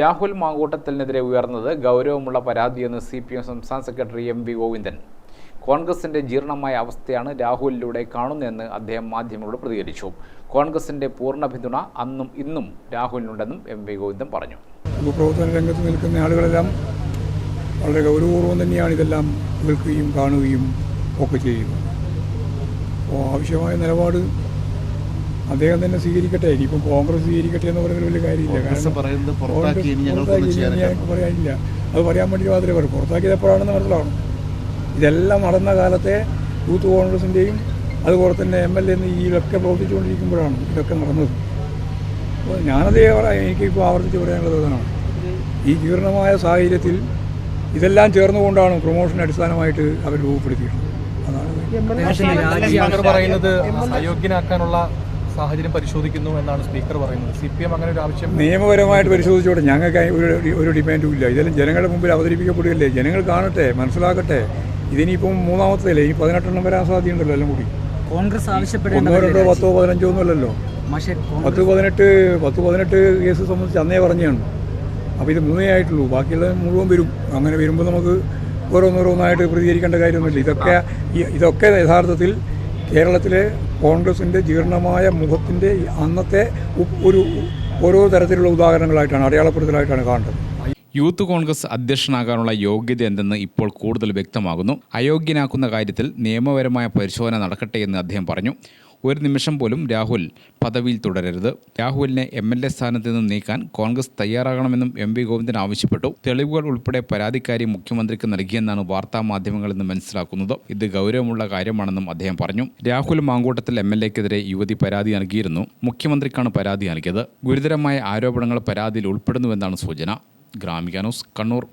രാഹുൽ മാങ്കൂട്ടത്തിനെതിരെ ഉയർന്നത് ഗൗരവമുള്ള പരാതിയെന്ന് CPM സംസ്ഥാന സെക്രട്ടറി MV ഗോവിന്ദൻ. കോൺഗ്രസിന്റെ ജീർണമായ അവസ്ഥയാണ് രാഹുലിലൂടെ കാണുന്നതെന്ന് അദ്ദേഹം മാധ്യമങ്ങളോട് പ്രതികരിച്ചു. കോൺഗ്രസിന്റെ പൂർണ്ണ പിന്തുണ അന്നും ഇന്നും രാഹുലിനുണ്ടെന്നും MV ഗോവിന്ദൻ പറഞ്ഞു. പ്രവർത്തന രംഗത്ത് നിൽക്കുന്ന ആളുകളെല്ലാം വളരെ ഗൗരവപൂർവ്വം തന്നെയാണ് ഇതെല്ലാം കേൾക്കുകയും കാണുകയും ഒക്കെ ചെയ്യുന്നത്. അപ്പോൾ ആവശ്യമായ നിലപാട് അദ്ദേഹം തന്നെ സ്വീകരിക്കട്ടെ. ഇനിയിപ്പം കോൺഗ്രസ് സ്വീകരിക്കട്ടെ എന്ന് പറയുന്നത് വലിയ കാര്യമില്ല. കാരണം പറയാനില്ല, അത് പറയാൻ വേണ്ടി മാത്രമേ പറയും. പുറത്താക്കിയത് എപ്പോഴാണെന്ന് മനസ്സിലാവണം. ഇതെല്ലാം നടന്ന കാലത്തെ യൂത്ത് കോൺഗ്രസിൻ്റെയും അതുപോലെ തന്നെ MLA ഇതിലൊക്കെ പ്രവർത്തിച്ചുകൊണ്ടിരിക്കുമ്പോഴാണ് ഇതൊക്കെ നടന്നത്. അപ്പോൾ ഞാനതേ എനിക്കിപ്പോൾ ആവർത്തിച്ച് പറയാനുള്ളത് അതാണ്. ഈ ജീർണമായ സാഹചര്യത്തിൽ ഇതെല്ലാം ചേർന്നുകൊണ്ടാണ് പ്രൊമോഷൻ അടിസ്ഥാനമായിട്ട് അവർ രൂപപ്പെടുത്തിയിട്ടുള്ളത്. അതാണ് പറയുന്നത്. അയോഗ്യനാക്കാനുള്ള സാഹചര്യം പരിശോധിക്കുന്നു എന്നാണ് സ്പീക്കർ പറയുന്നത്. CPM അങ്ങനെ ഒരു ആവശ്യം നിയമപരമായിട്ട് പരിശോധിച്ചോട്ടെ. ഞങ്ങൾക്ക് ഒരു ഡിമാൻഡും ഇല്ല. ഇതെല്ലാം ജനങ്ങളുടെ മുമ്പിൽ അവതരിപ്പിക്കപ്പെടുകയല്ലേ. ജനങ്ങൾ കാണട്ടെ, മനസ്സിലാക്കട്ടെ. ഇതിനിപ്പം മൂന്നാമത്തേലേ ഇനി 18 വരാൻ സാധ്യതയുണ്ടല്ലോ. എല്ലാം കൂടി കോൺഗ്രസ് ആവശ്യപ്പെടുന്നത് 1, 2, 10, 15 ഒന്നുമല്ലല്ലോ. 10-18 കേസ് സംബന്ധിച്ച് അന്നേ പറഞ്ഞാണ്. അപ്പോൾ ഇത് 3 ആയിട്ടുള്ളൂ. ബാക്കിയുള്ള മുഴുവൻ വരും. അങ്ങനെ വരുമ്പോൾ നമുക്ക് ഓരോന്നോരോന്നായിട്ട് പ്രതികരിക്കേണ്ട കാര്യമൊന്നുമില്ല. ഇതൊക്കെ യഥാർത്ഥത്തിൽ കേരളത്തിലെ കോൺഗ്രസിൻ്റെ ജീർണമായ മുഖത്തിൻ്റെ അന്നത്തെ ഓരോ തരത്തിലുള്ള ഉദാഹരണങ്ങളായിട്ടാണ്, അടയാളപ്പെടുത്തലായിട്ടാണ് കാണേണ്ടത്. യൂത്ത് കോൺഗ്രസ് അധ്യക്ഷനാകാനുള്ള യോഗ്യത എന്തെന്ന് ഇപ്പോൾ കൂടുതൽ വ്യക്തമാകുന്നു. അയോഗ്യനാക്കുന്ന കാര്യത്തിൽ നിയമപരമായ പരിശോധന നടക്കട്ടെ എന്ന് അദ്ദേഹം പറഞ്ഞു. ഒരു നിമിഷം പോലും രാഹുൽ പദവിയിൽ തുടരരുത്. രാഹുലിനെ MLA സ്ഥാനത്ത് നിന്ന് നീക്കാൻ കോൺഗ്രസ് തയ്യാറാകണമെന്നും MV ഗോവിന്ദൻ ആവശ്യപ്പെട്ടു. തെളിവുകൾ ഉൾപ്പെടെ പരാതിക്കാരി മുഖ്യമന്ത്രിക്ക് നൽകിയെന്നാണ് വാർത്താ മാധ്യമങ്ങളിൽ നിന്ന് മനസ്സിലാക്കുന്നത്. ഇത് ഗൗരവമുള്ള കാര്യമാണെന്നും അദ്ദേഹം പറഞ്ഞു. രാഹുൽ മാങ്കൂട്ടത്തിൽ MLAക്കെതിരെ യുവതി പരാതി നൽകിയിരുന്നു. മുഖ്യമന്ത്രിക്കാണ് പരാതി നൽകിയത്. ഗുരുതരമായ ആരോപണങ്ങൾ പരാതിയിൽ ഉൾപ്പെടുന്നുവെന്നാണ് സൂചന. ഗ്രാമിക ന്യൂസ്, കണ്ണൂർ.